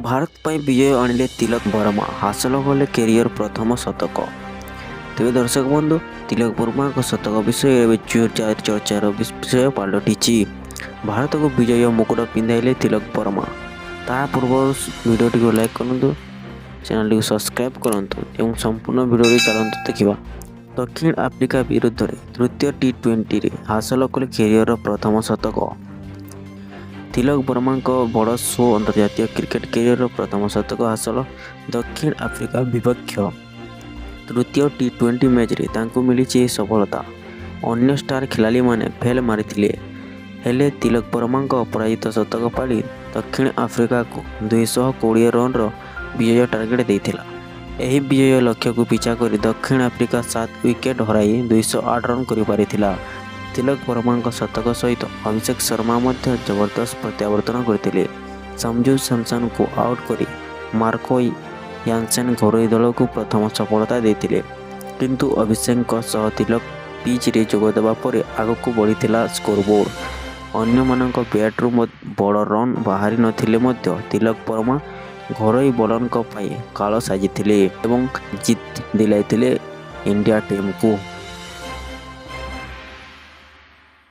भारत ପାଇଁ ବିଜୟ ଆଣିଲେ ତିଲକ ବର୍ମା, ହାସଲ କଲେ କ୍ୟାରିୟର ପ୍ରଥମ ଶତକ। ତେବେ ଦର୍ଶକ ବନ୍ଧୁ, ତିଲକ ବର୍ମାଙ୍କ ଶତକ ବିଷୟ ଏବେ ଚର୍ଚ୍ଚାର ବିଷୟ ପାଲଟିଛି। ଭାରତକୁ ବିଜୟ ମୁକୁଟ ପିନ୍ଧାଇଲେ ତିଲକ ବର୍ମା। ତା ପୂର୍ବରୁ ଭିଡ଼ିଓଟିକୁ ଲାଇକ୍ କରନ୍ତୁ, ଚ୍ୟାନେଲଟିକୁ ସବସ୍କ୍ରାଇବ୍ କରନ୍ତୁ ଏବଂ ସମ୍ପୂର୍ଣ୍ଣ ଭିଡ଼ିଓଟି ଚାଲନ୍ତୁ ଦେଖିବା। ଦକ୍ଷିଣ ଆଫ୍ରିକା ବିରୁଦ୍ଧରେ ତୃତୀୟ ଟି20ରେ ହାସଲ କଲେ କ୍ୟାରିୟରର ପ୍ରଥମ ଶତକ। ତିଲକ ବର୍ମାଙ୍କ ବଡ଼ ଶୋ ଅନ୍ତର୍ଜାତୀୟ କ୍ରିକେଟ କ୍ୟାରିୟରର ପ୍ରଥମ ଶତକ ହାସଲ। ଦକ୍ଷିଣ ଆଫ୍ରିକା ବିପକ୍ଷ ତୃତୀୟ ଟି20 ମ୍ୟାଚ୍ରେ ତାଙ୍କୁ ମିଳିଛି ଏହି ସଫଳତା। ଅନ୍ୟ ଷ୍ଟାର ଖେଳାଳିମାନେ ଫେଲ୍ ମାରିଥିଲେ, ହେଲେ ତିଲକ ବର୍ମାଙ୍କ ଅପରାଜିତ ଶତକ ପାଳି ଦକ୍ଷିଣ ଆଫ୍ରିକାକୁ 220 ରନ୍ର ବିଜୟ ଟାର୍ଗେଟ ଦେଇଥିଲା। ଏହି ବିଜୟ ଲକ୍ଷ୍ୟକୁ ପିଛା କରି ଦକ୍ଷିଣ ଆଫ୍ରିକା 7 ୱିକେଟ୍ ହରାଇ 208 ରନ୍ କରିପାରିଥିଲା। ତିଲକ ବର୍ମାଙ୍କ ଶତକ ସହିତ ଅଭିଷେକ ଶର୍ମା ମଧ୍ୟ ଜବରଦସ୍ତ ପ୍ରତ୍ୟାବର୍ତ୍ତନ କରିଥିଲେ। ସଞ୍ଜୁ ସାମସନଙ୍କୁ ଆଉଟ୍ କରି ମାର୍କୋ ୟାନସେନ୍ ଘରୋଇ ଦଳକୁ ପ୍ରଥମ ସଫଳତା ଦେଇଥିଲେ। କିନ୍ତୁ ଅଭିଷେକଙ୍କ ସହ ତିଲକ ପିଚ୍ରେ ଯୋଗଦେବା ପରେ ଆଗକୁ ବଢ଼ିଥିଲା ସ୍କୋରବୋର୍ଡ। ଅନ୍ୟମାନଙ୍କ ବ୍ୟାଟ୍ରୁ ବଡ଼ ରନ୍ ବାହାରି ନଥିଲେ ମଧ୍ୟ ତିଲକ ବର୍ମା ଘରୋଇ ବୋଲରଙ୍କ ପାଇଁ କାଳ ସାଜିଥିଲେ ଏବଂ ଜିତ୍ ଦିଲାଇଥିଲେ ଇଣ୍ଡିଆ ଟିମ୍କୁ।